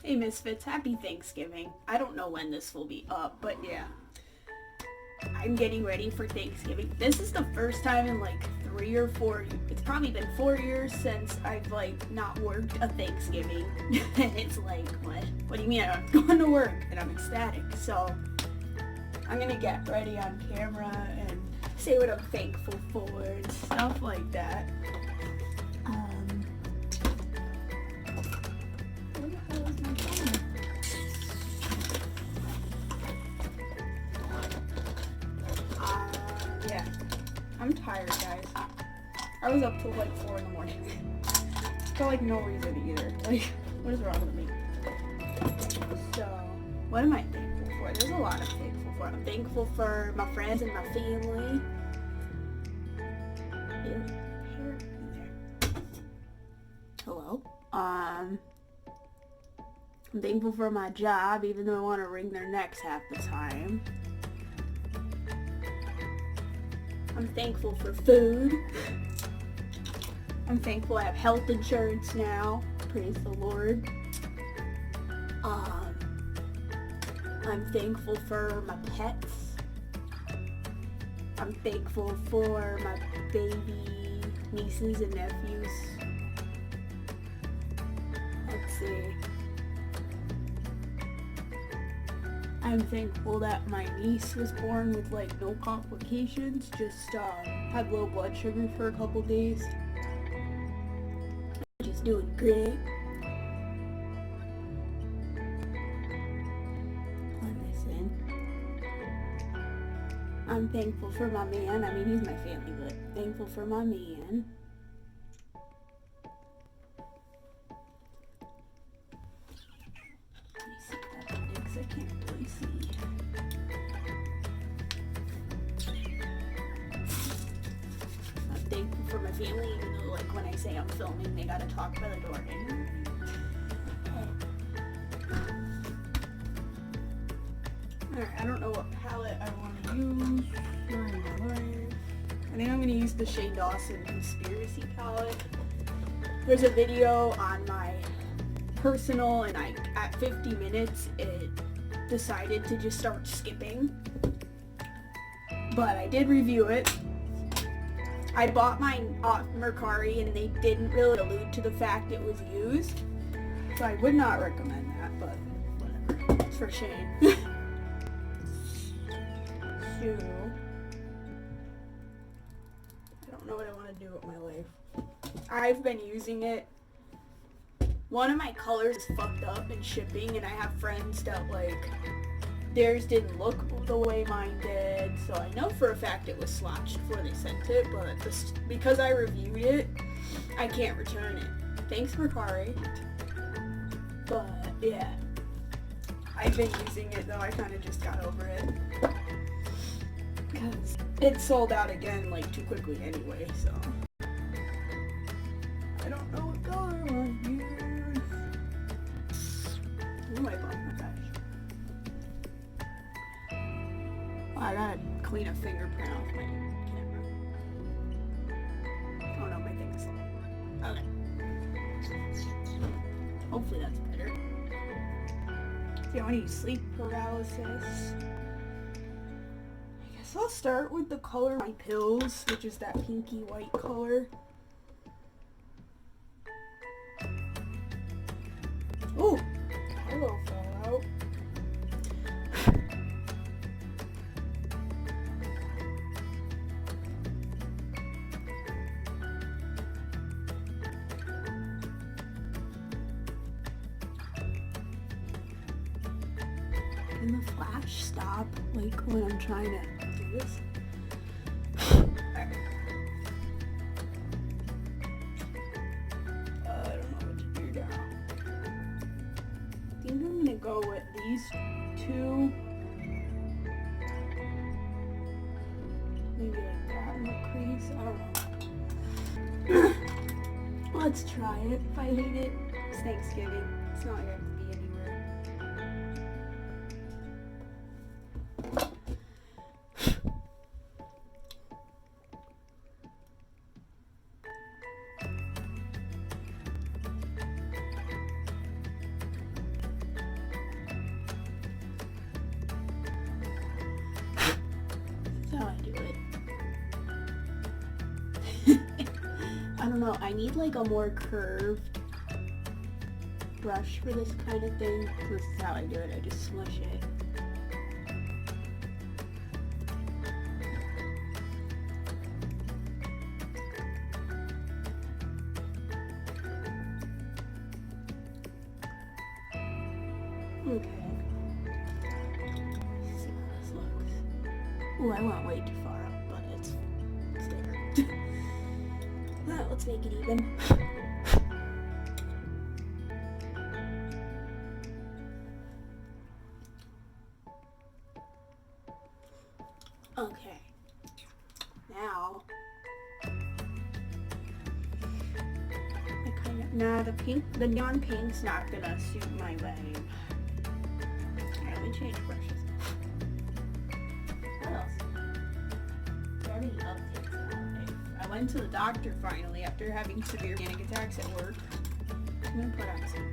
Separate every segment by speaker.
Speaker 1: Hey Misfits, happy Thanksgiving. I don't know when this will be up, but yeah. I'm getting ready for Thanksgiving. This is the first time in like 3 or 4, it's probably been 4 years since I've like not worked a Thanksgiving. And it's like, what? What do you mean I'm going to work? And I'm ecstatic. So I'm gonna get ready on camera and say what I'm thankful for and stuff like that. Where the hell is my phone? Yeah. I'm tired, guys. I was up till like 4 in the morning. For like no reason either. Like, what is wrong with me? So, what am I thankful for? There's a lot I'm thankful for. I'm thankful for my friends and my family. Hello. I'm thankful for my job, even though I want to wring their necks half the time. I'm thankful for food. I'm thankful I have health insurance now. Praise the Lord. I'm thankful for my pets. I'm thankful for my baby nieces and nephews. Let's see. I'm thankful that my niece was born with like no complications, just had low blood sugar for a couple days. She's doing great. I'm thankful for my man. I mean, he's my family, but thankful for my man. Let me see that because I can't really see. I'm thankful for my family, even though, like, when I say I'm filming, they gotta talk by the door. Alright, I don't know what palette I want to use. I think I'm going to use the Shane Dawson Conspiracy palette. There's a video on my personal, and at 50 minutes, it decided to just start skipping. But I did review it. I bought mine off Mercari, and they didn't really allude to the fact it was used. So I would not recommend that, but whatever. It's for Shane. I don't know what I want to do with my life. I've been using it. One of my colors is fucked up in shipping, and I have friends that like theirs didn't look the way mine did, so I know for a fact it was swatched before they sent it, but because I reviewed it, I can't return it. Thanks, Mercari. But yeah, I've been using it though. I kind of just got over it. Because it sold out again like too quickly anyway, so I don't know what color I want to use. Ooh, I bought my gosh. Oh, I gotta clean a fingerprint off my camera. Oh no, my thing is okay. Hopefully that's better. See, I want to use sleep paralysis. So I'll start with the color of my pills, which is that pinky white color. Ooh, hello Fallout. Can the flash stop, like, when I'm trying to do this? I don't know what to do now. I think I'm gonna go with these two. Maybe like that in the crease. I don't know. Let's try it. If I hate it, it's Thanksgiving. It's not like I have to be anywhere. know, I need like a more curved brush for this kind of thing. This is how I do it, I just smush it. Okay. Let's see how this looks. Oh, I went way too far up, but it's there. Well, let's make it even. Okay. Now, the neon pink's not gonna suit my wedding. Alright, let me change brushes. What else? Very updates nowadays. I went to the doctor finally after having severe panic attacks at work. I'm gonna put on some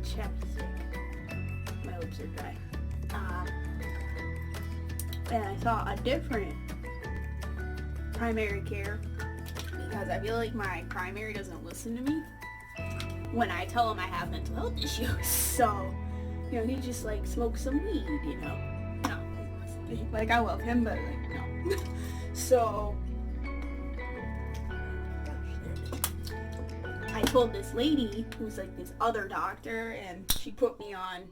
Speaker 1: chapstick. My lips are dry. And I saw a different primary care because I feel like my primary doesn't listen to me when I tell him I have mental health issues. So, you know, he just like smokes some weed, you know. No, like I love him, but like no. So I told this lady who's like this other doctor, and she put me on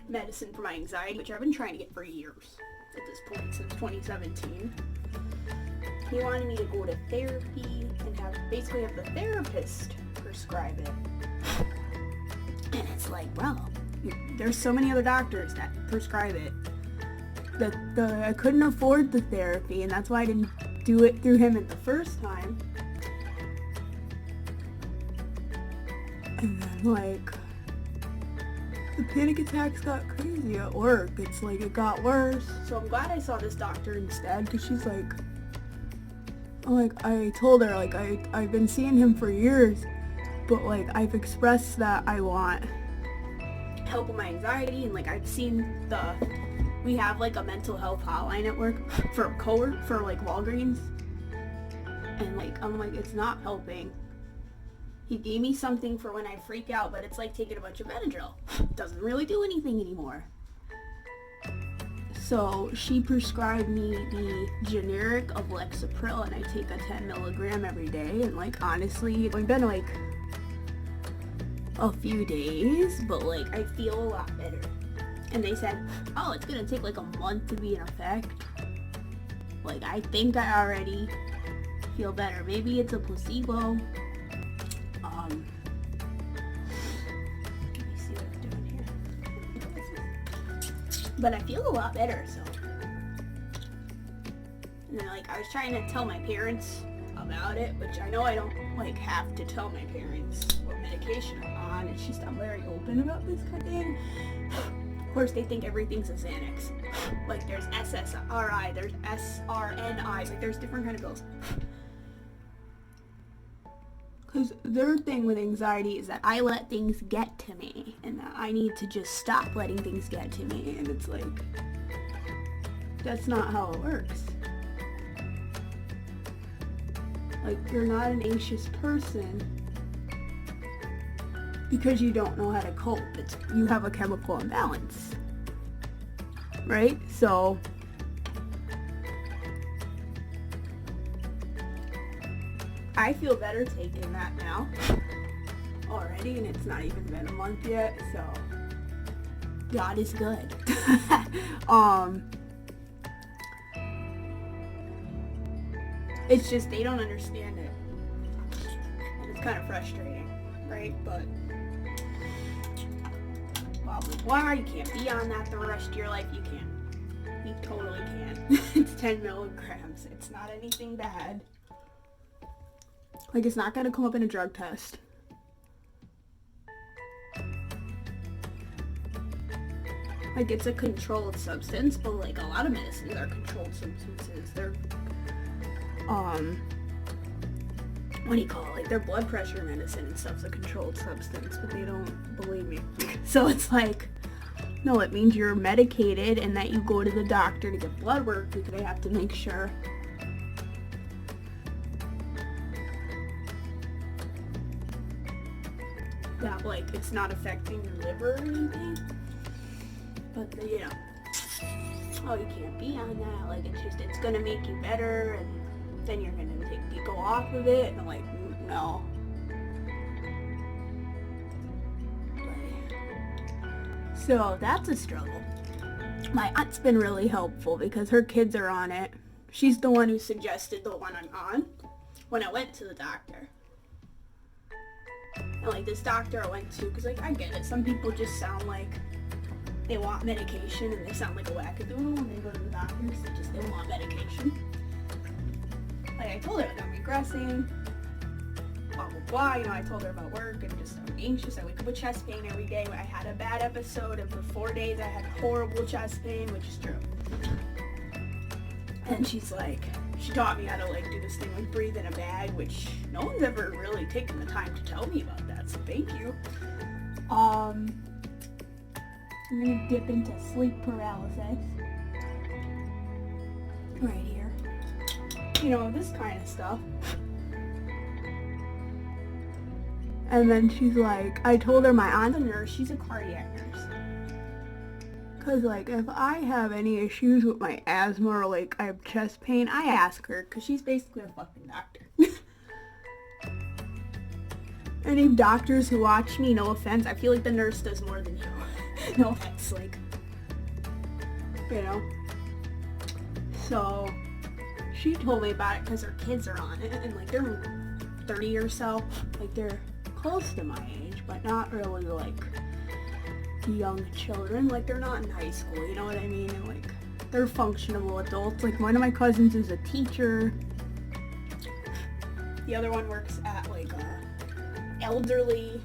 Speaker 1: medicine for my anxiety, which I've been trying to get for years at this point, since 2017. He wanted me to go to therapy and basically have the therapist prescribe it. And it's like, well, there's so many other doctors that prescribe it that I couldn't afford the therapy, and that's why I didn't do it through him at the first time. And then like the panic attacks got crazy at work. It's like it got worse. So I'm glad I saw this doctor instead, because she's like, I told her, like, I've been seeing him for years, but like I've expressed that I want help with my anxiety, and like I've seen we have like a mental health hotline at work for like Walgreens, and like I'm like, it's not helping. He gave me something for when I freak out, but it's like taking a bunch of Benadryl. Doesn't really do anything anymore. So she prescribed me the generic of Lexapro, and I take a 10 milligram every day. And like honestly, it's only been like a few days, but like I feel a lot better. And they said, oh, it's gonna take like a month to be in effect. Like I think I already feel better. Maybe it's a placebo. Let me see what I'm doing here. But I feel a lot better, so. And then like I was trying to tell my parents about it, which I know I don't like have to tell my parents what medication I'm on. It's just I'm very open about this kind of thing. Of course, they think everything's a Xanax. Like there's SSRI, there's SRNI, like there's different kind of pills. Because their thing with anxiety is that I let things get to me, and that I need to just stop letting things get to me, and it's like, that's not how it works. Like, you're not an anxious person because you don't know how to cope. You have a chemical imbalance, right? So I feel better taking that now already, and it's not even been a month yet, so God is good. It's just they don't understand it. And it's kind of frustrating, right? But well, why you can't be on that the rest of your life? You can. You totally can. It's 10 milligrams. It's not anything bad. Like, it's not gonna come up in a drug test. Like, it's a controlled substance, but like a lot of medicines are controlled substances. They're what do you call it? Like, their blood pressure medicine and stuff's a controlled substance, but they don't believe me. So it's like, no, it means you're medicated and that you go to the doctor to get blood work because they have to make sure that, like, it's not affecting your liver or anything. But, you know, oh, you can't be on that. Like, it's gonna make you better, and then you're gonna go off of it. And I'm like, no. So that's a struggle. My aunt's been really helpful because her kids are on it. She's the one who suggested the one I'm on when I went to the doctor. And like this doctor I went to, because like I get it, some people just sound like they want medication and they sound like a wackadoodle when they go to the doctor because they want medication. Like I told her like I'm regressing, blah blah blah, you know, I told her about work and just I'm anxious. I wake up with chest pain every day. I had a bad episode and for 4 days I had horrible chest pain, which is true. And she's like, she taught me how to like do this thing like breathe in a bag, which no one's ever really taken the time to tell me about that, so thank you. I'm gonna dip into sleep paralysis right here. You know, this kind of stuff. And then she's like, I told her my aunt's a nurse, she's a cardiac nurse. Cause like if I have any issues with my asthma or like I have chest pain, I ask her cause she's basically a fucking doctor. Any doctors who watch me, no offense, I feel like the nurse does more than you. No offense, like, you know. So she told me about it cause her kids are on it and like they're 30 or so, like they're close to my age, but not really like young children, like they're not in high school, you know what I mean, and like they're functional adults. Like one of my cousins is a teacher, the other one works at like a elderly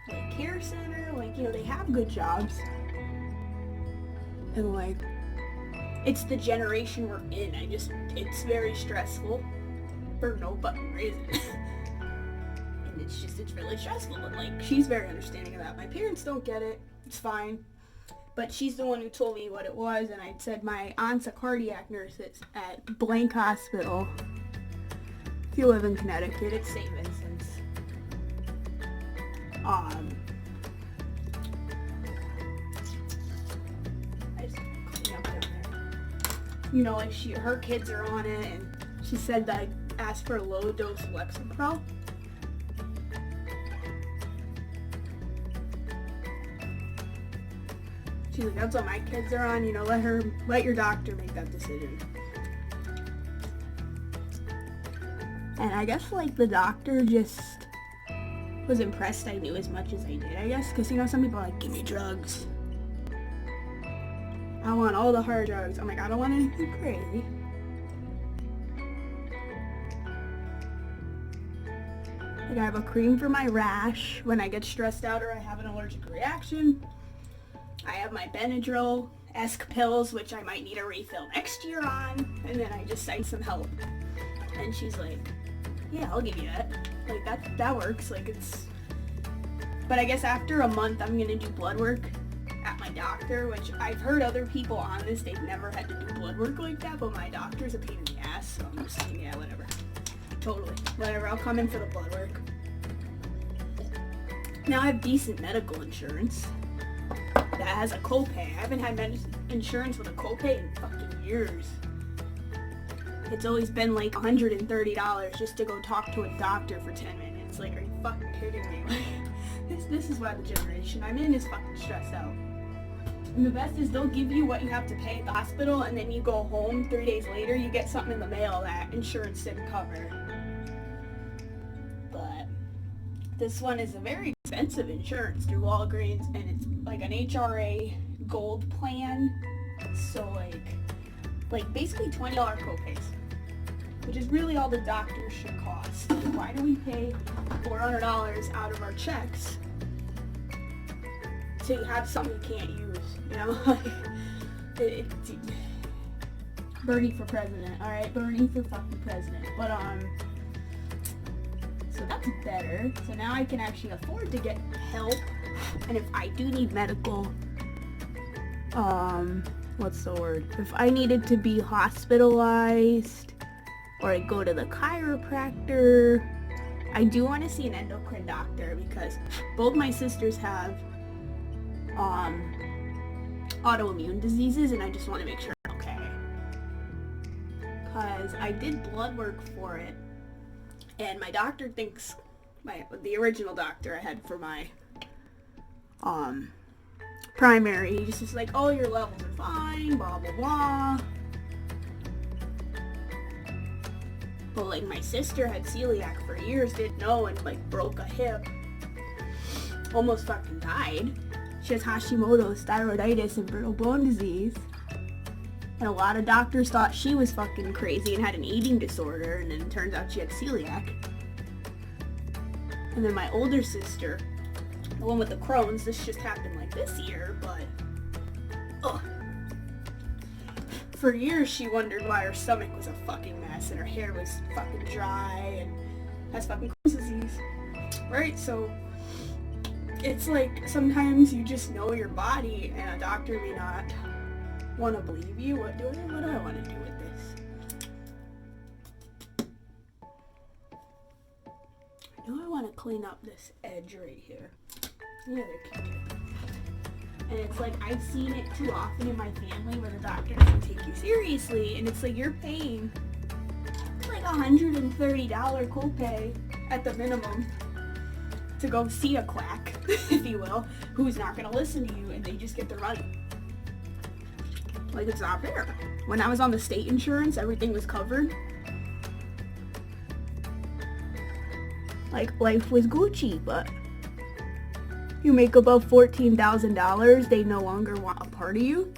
Speaker 1: like care center, like, you know, they have good jobs, and like it's the generation we're in. It's very stressful for no fucking reason. It's really stressful, and like she's very understanding of that. My parents don't get it, it's fine, but she's the one who told me what it was, and I said my aunt's a cardiac nurse at blank hospital. If you live in Connecticut, it's St. Vincent's. I just clean up down there. You know, like her kids are on it, and she said that I asked for a low dose Lexapro. She's like, that's what my kids are on, you know, let your doctor make that decision. And I guess like the doctor just was impressed I knew as much as I did, I guess, because you know, some people are like, give me drugs. I want all the hard drugs. I'm like, I don't want anything crazy. Like I have a cream for my rash when I get stressed out or I have an allergic reaction. I have my Benadryl-esque pills, which I might need a refill next year on, and then I just cite some help. And she's like, yeah, I'll give you that. Like, that works, like, it's... But I guess after a month, I'm gonna do blood work at my doctor, which I've heard other people on this, they've never had to do blood work like that, but my doctor's a pain in the ass, so I'm just like, yeah, whatever. Totally. Whatever, I'll come in for the blood work. Now I have decent medical insurance that has a copay. I haven't had insurance with a copay in fucking years. It's always been like $130 just to go talk to a doctor for 10 minutes. Like, are you fucking kidding me? This is why the generation I'm in is fucking stressed out. And the best is they'll give you what you have to pay at the hospital, and then you go home 3 days later, you get something in the mail that insurance didn't cover. But this one is a very expensive insurance through Walgreens, and it's like an HRA gold plan, so like basically $20 copays, which is really all the doctors should cost. Why do we pay $400 out of our checks to have something you can't use, you know? Bernie for president, alright? Bernie for fucking president. But so that's better. So now I can actually afford to get help. And if I do need medical, what's the word? If I needed to be hospitalized or I go to the chiropractor, I do want to see an endocrine doctor because both my sisters have autoimmune diseases, and I just want to make sure I'm okay. Because I did blood work for it, and my doctor thinks, the original doctor I had for my primary, he's just like, oh, your levels are fine, blah blah blah. But like, my sister had celiac for years, didn't know, and like broke a hip, almost fucking died. She has Hashimoto's, thyroiditis, and brittle bone disease. And a lot of doctors thought she was fucking crazy and had an eating disorder, and then it turns out she had celiac. And then my older sister, the one with the Crohn's, this just happened like this year, but for years she wondered why her stomach was a fucking mess and her hair was fucking dry and has fucking Crohn's disease. Right? So it's like sometimes you just know your body and a doctor may not want to believe you. What do I want to do with this? I know I want to clean up this edge right here. Yeah, they're cute. And it's like, I've seen it too often in my family where the doctor doesn't take you seriously, and it's like you're paying like $130 copay at the minimum to go see a quack, if you will, who's not going to listen to you, and they just get their money. Like, it's not fair. When I was on the state insurance, everything was covered. Like, life was Gucci, but you make above $14,000, they no longer want a part of you.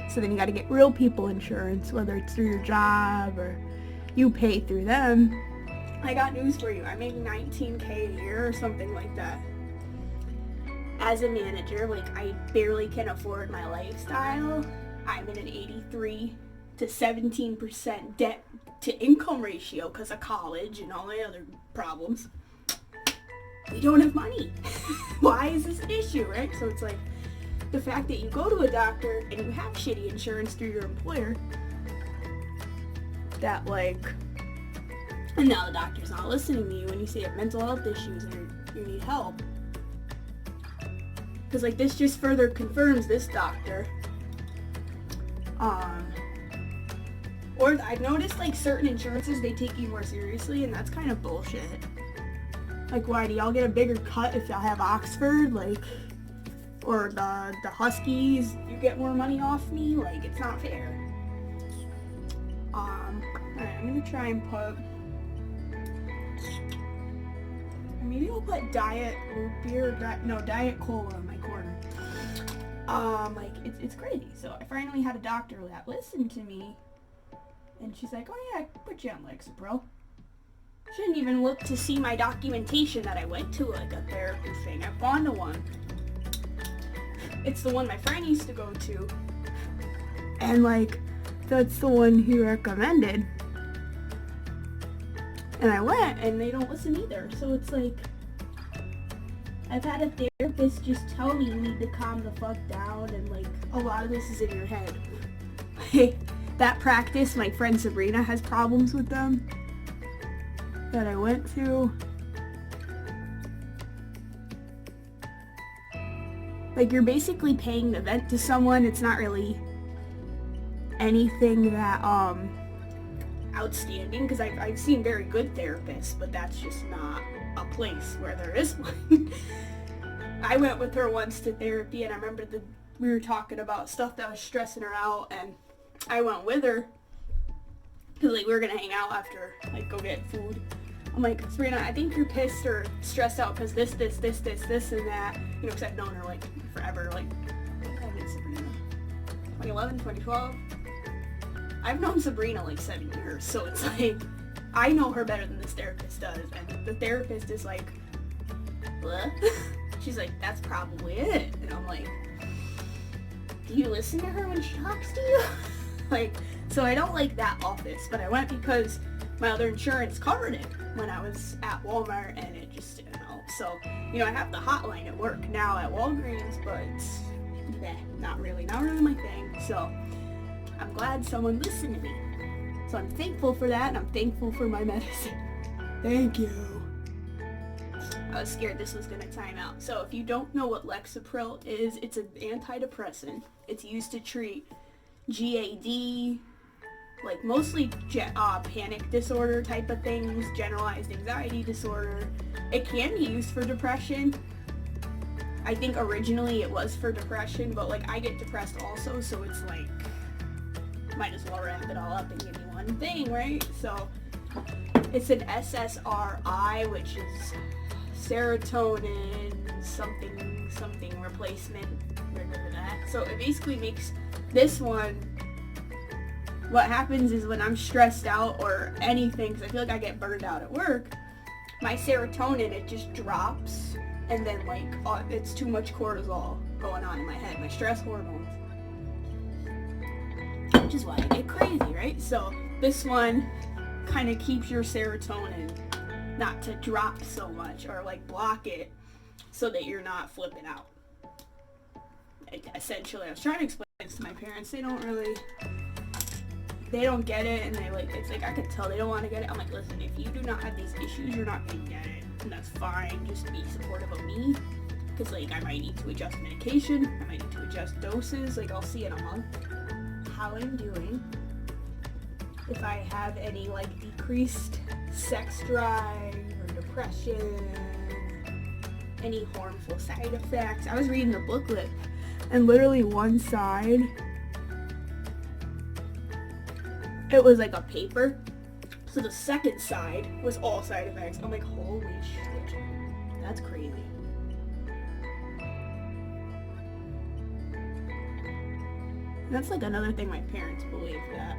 Speaker 1: So then you got to get real people insurance, whether it's through your job or you pay through them. I got news for you. I make $19K a year or something like that. As a manager, like, I barely can afford my lifestyle. I'm in an 83 to 17% debt to income ratio because of college and all my other problems. We don't have money. Why is this an issue, right? So it's like the fact that you go to a doctor and you have shitty insurance through your employer, that like, and now the doctor's not listening to you when you say you have mental health issues and you need help. Because like, this just further confirms this doctor. Or I've noticed like certain insurances, they take you more seriously, and that's kind of bullshit. Like, why do y'all get a bigger cut if y'all have Oxford? Like, or the Huskies, you get more money off me? Like, it's not fair. Alright, I'm gonna try and put, maybe we'll put Diet Root Beer, Diet Cola in my corner. Like, it's crazy. So I finally had a doctor that listened to me, and she's like, oh yeah, I put you on Lexapro. She didn't even look to see my documentation that I went to, like, a therapy thing. I've gone to one. It's the one my friend used to go to. And, like, that's the one he recommended. And I went, and they don't listen either. So it's like, I've had a therapist just tell me you need to calm the fuck down, and, like, a lot of this is in your head. That practice, my friend Sabrina has problems with them. That I went to. Like, you're basically paying to vent to someone. It's not really anything that outstanding, because I've seen very good therapists, but that's just not a place where there is one. I went with her once to therapy, and I remember we were talking about stuff that was stressing her out, and I went with her because like we were gonna hang out after, like, go get food. I'm like, Sabrina, I think you're pissed or stressed out because this, and that. You know, because I've known her, like, forever. Like, when did I meet Sabrina? 2011, 2012? I've known Sabrina, like, 7 years. So it's like, I know her better than this therapist does. And the therapist is like, what? She's like, that's probably it. And I'm like, do you listen to her when she talks to you? Like, so I don't like that office. But I went because my other insurance covered it when I was at Walmart, and it just didn't help. So, you know, I have the hotline at work now at Walgreens, but not really my thing. So I'm glad someone listened to me. So I'm thankful for that, and I'm thankful for my medicine. Thank you. I was scared this was going to time out. So if you don't know what Lexapro is, it's an antidepressant. It's used to treat GAD, like mostly panic disorder type of things, generalized anxiety disorder. It can be used for depression. I think originally it was for depression, but like I get depressed also, so it's like, might as well wrap it all up and give me one thing, right? So it's an SSRI, which is serotonin something replacement. So it basically makes this one, what happens is when I'm stressed out or anything, because I feel like I get burned out at work, my serotonin, it just drops, and then like it's too much cortisol going on in my head, my stress hormones, which is why I get crazy, right? So this one kind of keeps your serotonin not to drop so much, or like block it so that you're not flipping out. Essentially, I was trying to explain this to my parents. They don't get it, and it's like I could tell they don't want to get it. I'm like, listen, if you do not have these issues, you're not going to get it, and that's fine. Just be supportive of me, because like I might need to adjust medication, I might need to adjust doses. Like I'll see in a month how I'm doing, if I have any like decreased sex drive or depression, any harmful side effects. I was reading the booklet, and literally one side, it was like a paper, so the second side was all side effects. I'm like, holy shit, that's crazy. And that's like another thing my parents believe, that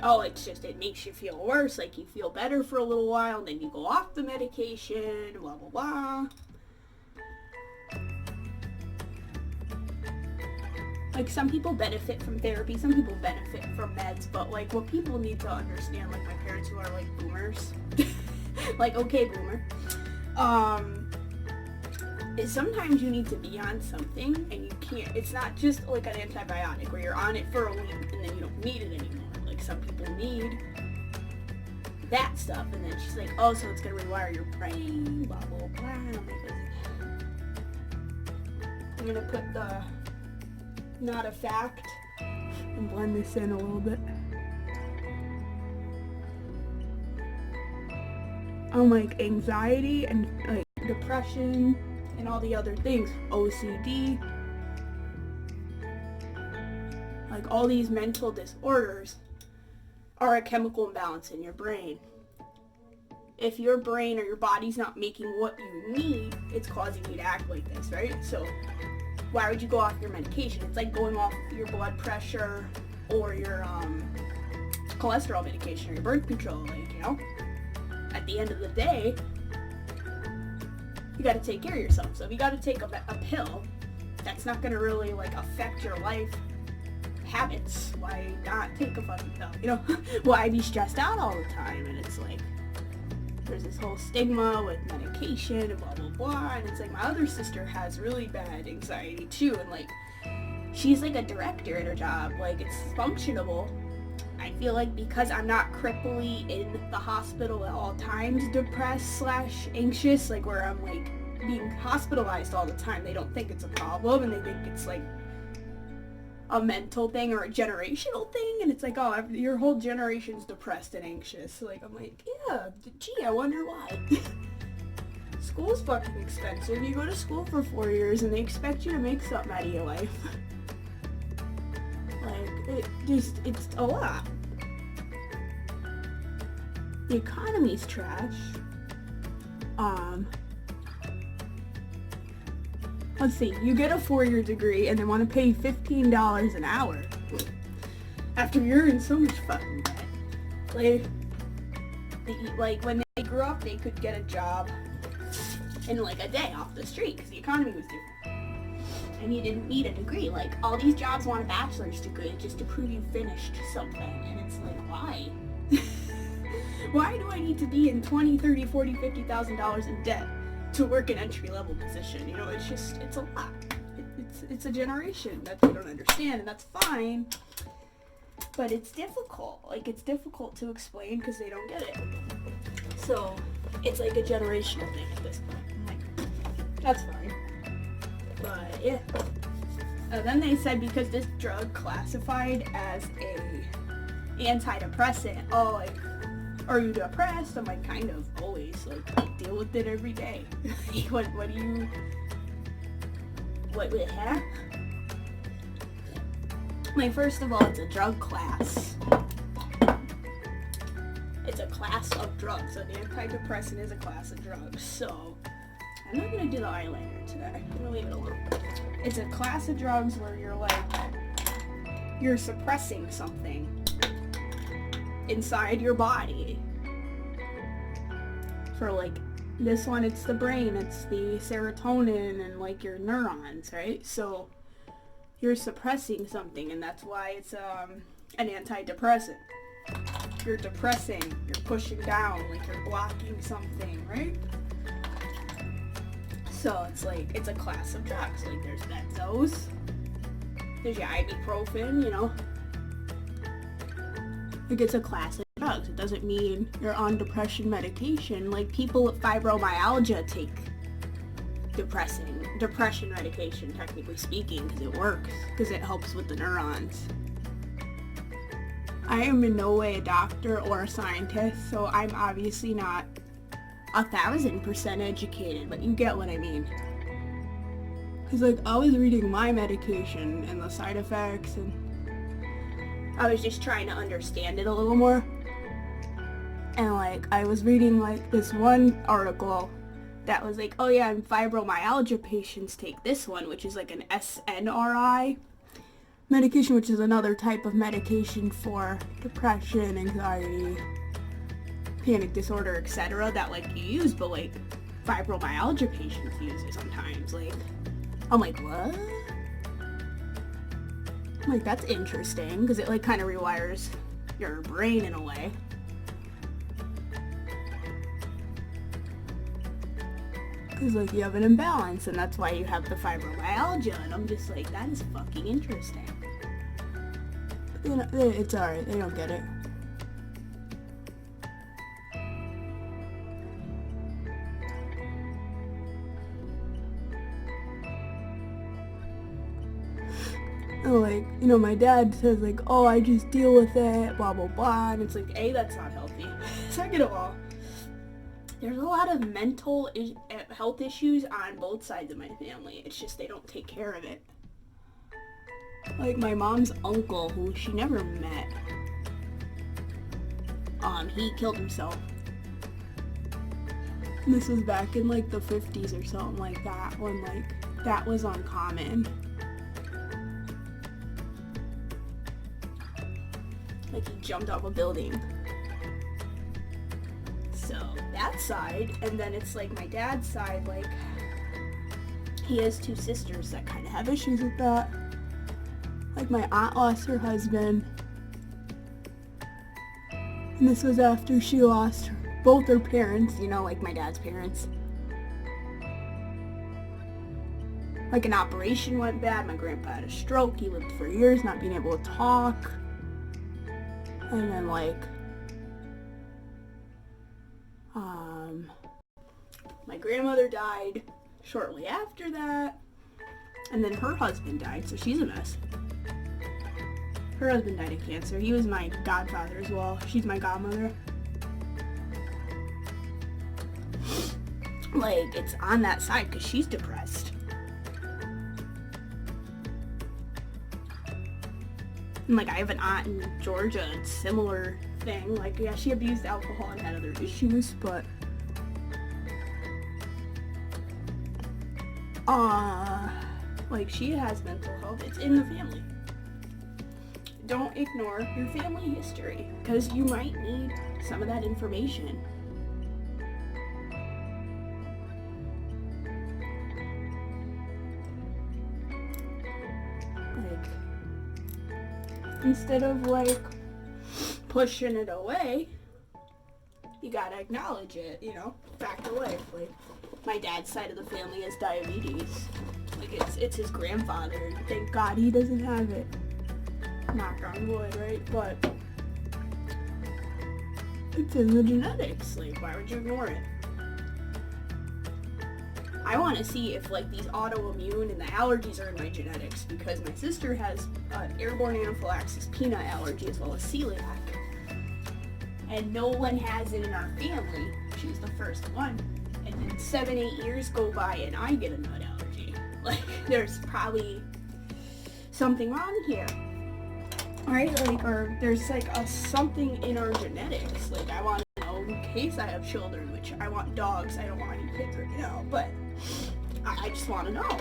Speaker 1: oh, it's just, it makes you feel worse, like you feel better for a little while, and then you go off the medication, blah blah blah. Like some people benefit from therapy, some people benefit from meds, but like what people need to understand, like my parents who are like boomers, like okay boomer, is sometimes you need to be on something and you can't, it's not just like an antibiotic where you're on it for a week and then you don't need it anymore. Like some people need that stuff, and then she's like, oh, so it's gonna rewire your brain, blah blah blah. And I'm like, I'm gonna put the not a fact and blend this in a little bit. On like anxiety and like depression and all the other things, OCD, like all these mental disorders are a chemical imbalance in your brain. If your brain or your body's not making what you need, it's causing you to act like this, right? So why would you go off your medication? It's like going off your blood pressure or your cholesterol medication or your birth control, like, you know? At the end of the day, you gotta take care of yourself. So if you gotta take a pill, that's not gonna really like affect your life habits. Why not take a fucking pill? You know? Why be stressed out all the time? And it's like, there's this whole stigma with medication and blah blah blah, and it's like my other sister has really bad anxiety too, and like she's like a director at her job, like it's functionable. I feel like because I'm not cripply in the hospital at all times, depressed / anxious, like where I'm like being hospitalized all the time, they don't think it's a problem, and they think it's like a mental thing or a generational thing, and it's like, oh, your whole generation's depressed and anxious. Like, I'm like, yeah, gee, I wonder why. School's fucking expensive. You go to school for 4 years and they expect you to make something out of your life. Like, it's a lot. The economy's trash. Let's see, you get a 4-year degree and they want to pay $15 an hour after you're in so much fucking debt. Like when they grew up, they could get a job in like a day off the street because the economy was different. And you didn't need a degree. Like all these jobs want a bachelor's degree just to prove you finished something. And it's like, why? Why do I need to be in $20, $30, $40, $50,000 in debt to work an entry-level position? You know, it's a lot. It's a generation that they don't understand, and that's fine. But it's difficult. Like, it's difficult to explain because they don't get it. So it's like a generational thing at this point. I'm like, that's fine. But yeah. And then they said because this drug classified as a antidepressant, oh, like, are you depressed? I'm like, kind of, always. Like, I deal with it every day. What do you, huh? Like, first of all, it's a drug class. It's a class of drugs. An antidepressant is a class of drugs. So, I'm not going to do the eyeliner today. I'm going to leave it alone. It's a class of drugs where you're like, you're suppressing something inside your body. For like, this one, it's the brain, it's the serotonin and like your neurons, right? So, you're suppressing something, and that's why it's an antidepressant. You're depressing, you're pushing down, like you're blocking something, right? So it's like, it's a class of drugs. Like there's benzos, there's your ibuprofen, you know. Like it's a class of drugs. It doesn't mean you're on depression medication. Like people with fibromyalgia take depression medication, technically speaking, because it works, because it helps with the neurons. I am in no way a doctor or a scientist, so I'm obviously not 1,000% educated, but you get what I mean. Because like I was reading my medication and the side effects, and I was just trying to understand it a little more. And like I was reading like this one article that was like, oh yeah, and fibromyalgia patients take this one, which is like an SNRI medication, which is another type of medication for depression, anxiety, panic disorder, etc. that like you use, but like fibromyalgia patients use it sometimes. Like, I'm like, what? I'm like, that's interesting, because it like kind of rewires your brain in a way. Because like you have an imbalance, and that's why you have the fibromyalgia, and I'm just like, that is fucking interesting. You know, it's alright, they don't get it. And like, you know, my dad says like, oh, I just deal with it, blah blah blah, and it's like, A, that's not healthy. Second of all, there's a lot of mental health issues on both sides of my family. It's just they don't take care of it. Like my mom's uncle, who she never met, he killed himself. And this was back in like the 50s or something like that, when like that was uncommon. Like he jumped off a building. So that side, and then it's like my dad's side, like he has two sisters that kind of have issues with that. Like my aunt lost her husband, and this was after she lost both her parents, you know, like my dad's parents. Like an operation went bad, my grandpa had a stroke, he lived for years not being able to talk, and then like my grandmother died shortly after that, and then her husband died, so she's a mess. Her husband died of cancer. He was my godfather as well. She's my godmother. Like, it's on that side because she's depressed. And like, I have an aunt in Georgia, it's a similar thing. Like, yeah, she abused alcohol and had other issues, but like, she has mental health. It's in the family. Don't ignore your family history, because you might need some of that information. Like, instead of like pushing it away, you gotta acknowledge it, you know, fact of life. Like, my dad's side of the family has diabetes. Like, it's his grandfather. Thank God he doesn't have it. Knock on wood, right? But It's in the genetics. Like, why would you ignore it? I want to see if like these autoimmune and the allergies are in my genetics, because my sister has an airborne anaphylaxis peanut allergy as well as celiac. And no one has it in our family. She's the first one. And then 7-8 years go by and I get a nut allergy. Like, there's probably something wrong here. Right? Like, or there's like something in our genetics. Like, I want to know in case I have children, which I want dogs. I don't want any kids right now, but I just want to know.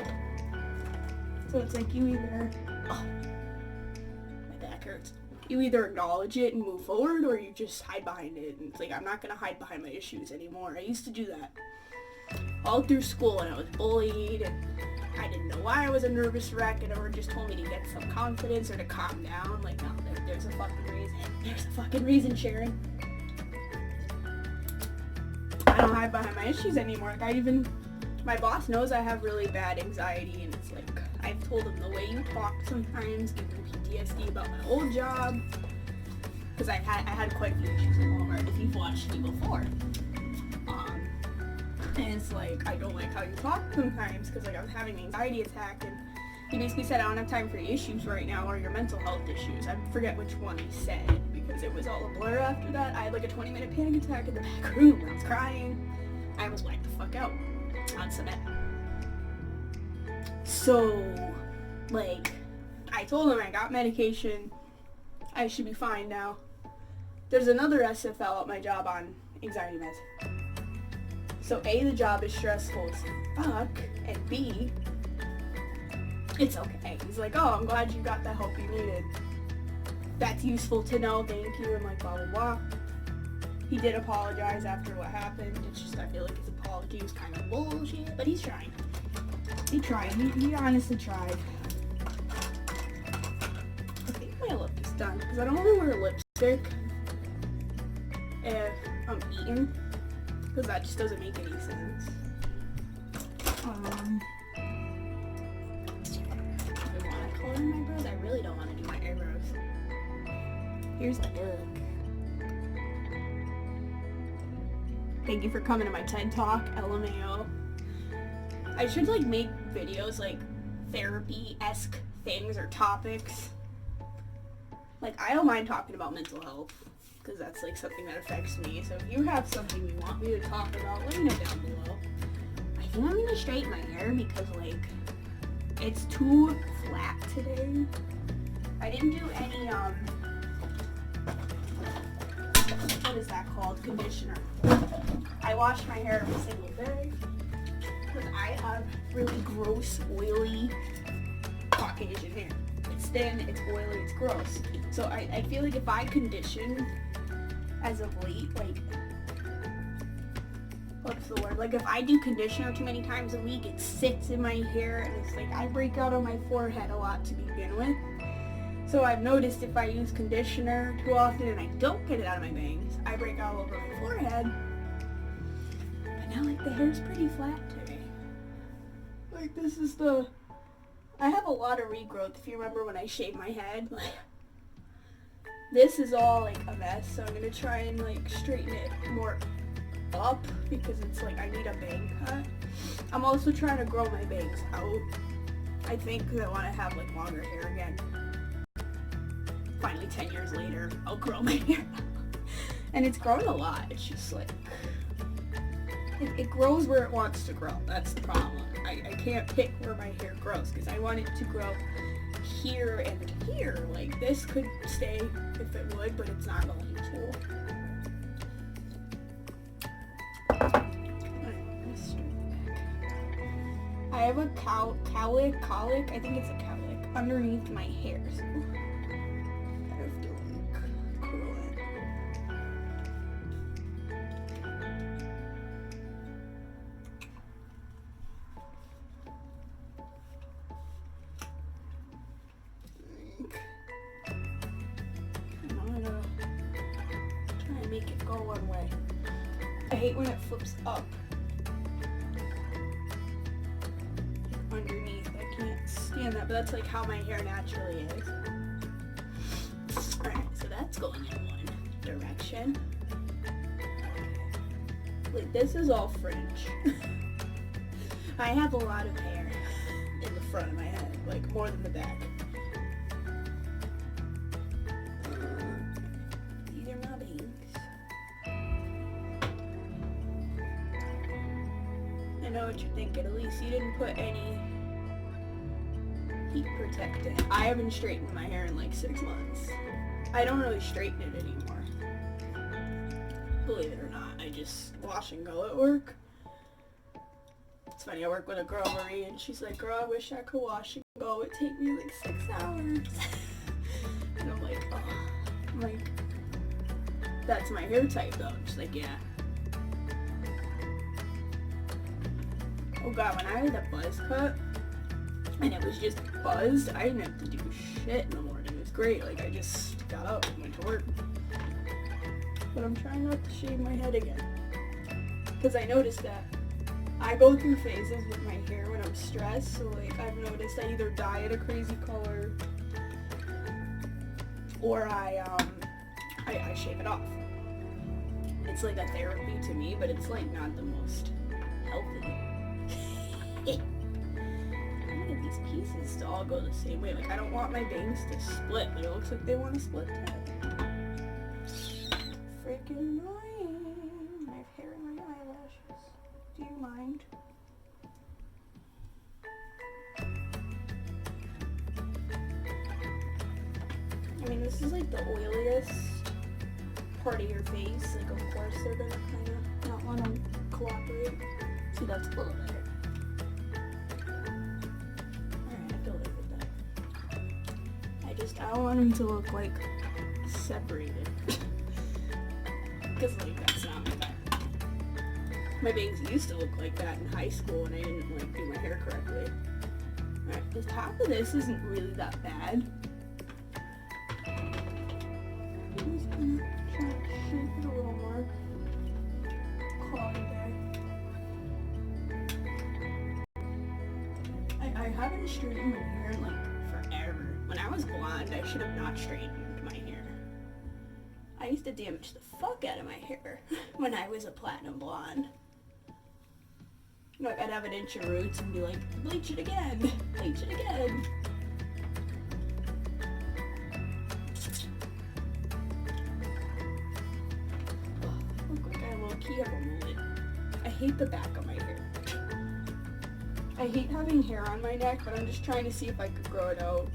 Speaker 1: So it's like you either, oh, my back hurts. You either acknowledge it and move forward, or you just hide behind it. And it's like, I'm not going to hide behind my issues anymore. I used to do that all through school, and I was bullied, and I didn't know why I was a nervous wreck, and everyone just told me to get some confidence or to calm down. Like, no, there's a fucking reason. There's a fucking reason, Sharon. I don't hide behind my issues anymore. Like, my boss knows I have really bad anxiety, and it's like, I've told him the way you talk sometimes gives me PTSD about my old job, because I had quite a few issues at Walmart, if you've watched me before. And it's like, I don't like how you talk sometimes, because like I was having an anxiety attack, and he basically said, I don't have time for your issues right now, or your mental health issues. I forget which one he said, because it was all a blur after that. I had like a 20-minute panic attack in the back room. I was crying. I was wiped the fuck out on cement. So, like, I told him I got medication. I should be fine now. There's another SFL at my job on anxiety meds. So A, the job is stressful as fuck, and B, it's okay. He's like, oh, I'm glad you got the help you needed. That's useful to know, thank you, and like blah, blah, blah. He did apologize after what happened. It's just, I feel like his apology was kind of bullshit, but he's trying. He tried. He honestly tried. I think my lip is done, because I don't want to wear lipstick if I'm eating, because that just doesn't make any sense. I want to color my brows. I really don't want to do my eyebrows. Here's the book. Thank you for coming to my TED Talk, LMAO. I should like make videos like therapy-esque things or topics. Like, I don't mind talking about mental health, because that's like something that affects me. So if you have something you want me to talk about, let me know down below. I think I'm gonna straighten my hair because like it's too flat today. I didn't do any what is that called? Conditioner. I wash my hair every single day because I have really gross, oily Caucasian hair. It's thin, it's oily, it's gross. So I feel like if I condition as of late, like, what's the word? Like, if I do conditioner too many times a week, it sits in my hair, and it's like, I break out on my forehead a lot to begin with. So I've noticed if I use conditioner too often and I don't get it out of my bangs, I break out all over my forehead. But now, like, the hair's pretty flat today. Like, this is I have a lot of regrowth, if you remember when I shaved my head. Like, this is all, like, a mess, so I'm gonna try and, like, straighten it more up, because it's, like, I need a bang cut. I'm also trying to grow my bangs out, I think, because I want to have, like, longer hair again. Finally, 10 years later, I'll grow my hair out. And it's grown a lot. It's just, like, it grows where it wants to grow. That's the problem. I can't pick where my hair grows, because I want it to grow here and here. Like, this could stay if it would, but it's not going to. I have a colic, I think it's a colic, underneath my hair, so I have to, like, curl it. I'm gonna try and make it go one way. I hate when it flips up. Underneath, I can't stand that, but that's like how my hair naturally is. Alright, so that's going in one direction. Like, this is all fringe. I have a lot of hair in the front of my head, like more than the back. These are my bangs. I know what you're thinking. At least you didn't put any heat protectant. I haven't straightened my hair in like 6 months. I don't really straighten it anymore. Believe it or not, I just wash and go at work. It's funny, I work with a girl, Marie, and she's like, girl, I wish I could wash and go. It'd take me like 6 hours. And I'm like, oh. I'm like, that's my hair type though. She's like, yeah. Oh god, when I had a buzz cut, and it was just buzzed, I didn't have to do shit in the morning. It was great. Like, I just got up and went to work. But I'm trying not to shave my head again. Because I noticed that I go through phases with my hair when I'm stressed. So, like, I've noticed I either dye it a crazy color or I shave it off. It's like a therapy to me, but it's like not the most healthy. I need these pieces to all go the same way. Like, I don't want my bangs to split, but it looks like they want to split too. Freaking annoying. I have hair in my eyelashes. Do you mind? I mean, this is like the oiliest part of your face. Like, of course, they're gonna kind of not want to cooperate. See, that's a little better. Alright, I feel like with that. I don't want them to look like separated. Because, like, that's not my vibe. My bangs used to look like that in high school when I didn't, like, do my hair correctly. Alright, the top of this isn't really that bad. I'm just gonna try to shape it a little more. Call it there. I haven't straightened my hair in, like, forever. When I was blonde, I should have not straightened my hair. I used to damage the fuck out of my hair when I was a platinum blonde. Like, I'd have an inch of roots and be like, bleach it again, bleach it again. Look like I low-key have a mullet. I hate the back of my hair. I hate having hair on my neck, but I'm just trying to see if I could grow it out.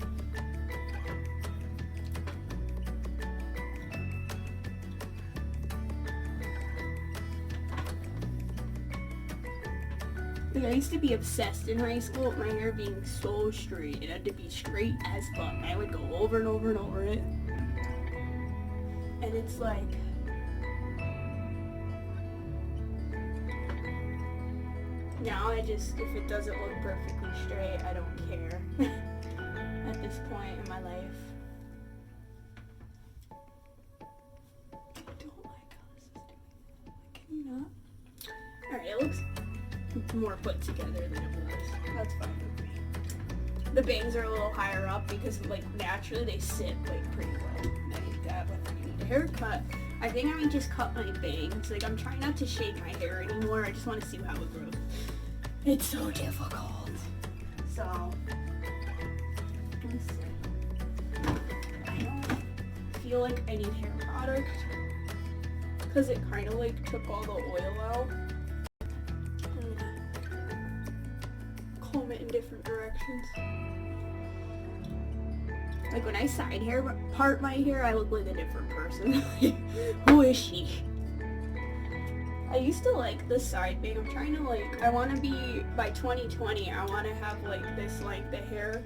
Speaker 1: Like, I used to be obsessed in high school with my hair being so straight. It had to be straight as fuck. I would go over and over and over it. And it's like, now I just, if it doesn't look perfectly straight, I don't care at this point in my life. I don't like how this is doing. Can you not? Alright, it looks more put together than it was. That's fine with me. The bangs are a little higher up because, like, naturally they sit, like, pretty well. And I hate that when I need a haircut. I think I might just cut my bangs. Like, I'm trying not to shave my hair anymore. I just want to see how it grows. It's so difficult. So, let's see. I don't feel like I need hair product because it kind of, like, took all the oil out. Comb it in different directions. Like, when I side hair part my hair, I look like a different person. Who is she? I used to like the side bang. I'm trying to, like, I want to be, by 2020, I want to have, like, this length of hair.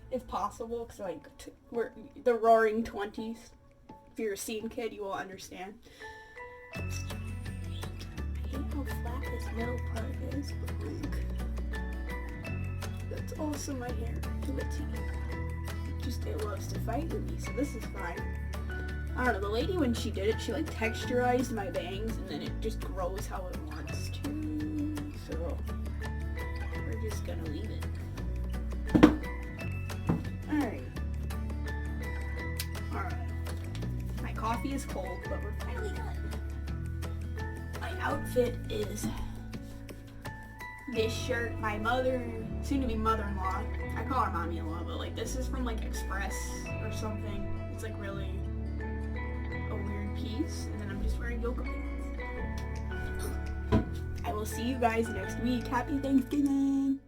Speaker 1: If possible, because, like, we're the roaring 20s. If you're a scene kid, you will understand. I hate how flat this middle part is, but, like, that's also my hair to a T. Just, it loves to fight with me, so this is fine. I don't know, the lady, when she did it, she, like, texturized my bangs, and then it just grows how it wants to, so we're just gonna leave it. Alright. My coffee is cold, but we're finally done. My outfit is this shirt. My mother, soon to be mother-in-law, I call her mommy-in-law, but like this is from like Express or something. It's like really a weird piece, and then I'm just wearing yoga pants. I will see you guys next week. Happy Thanksgiving!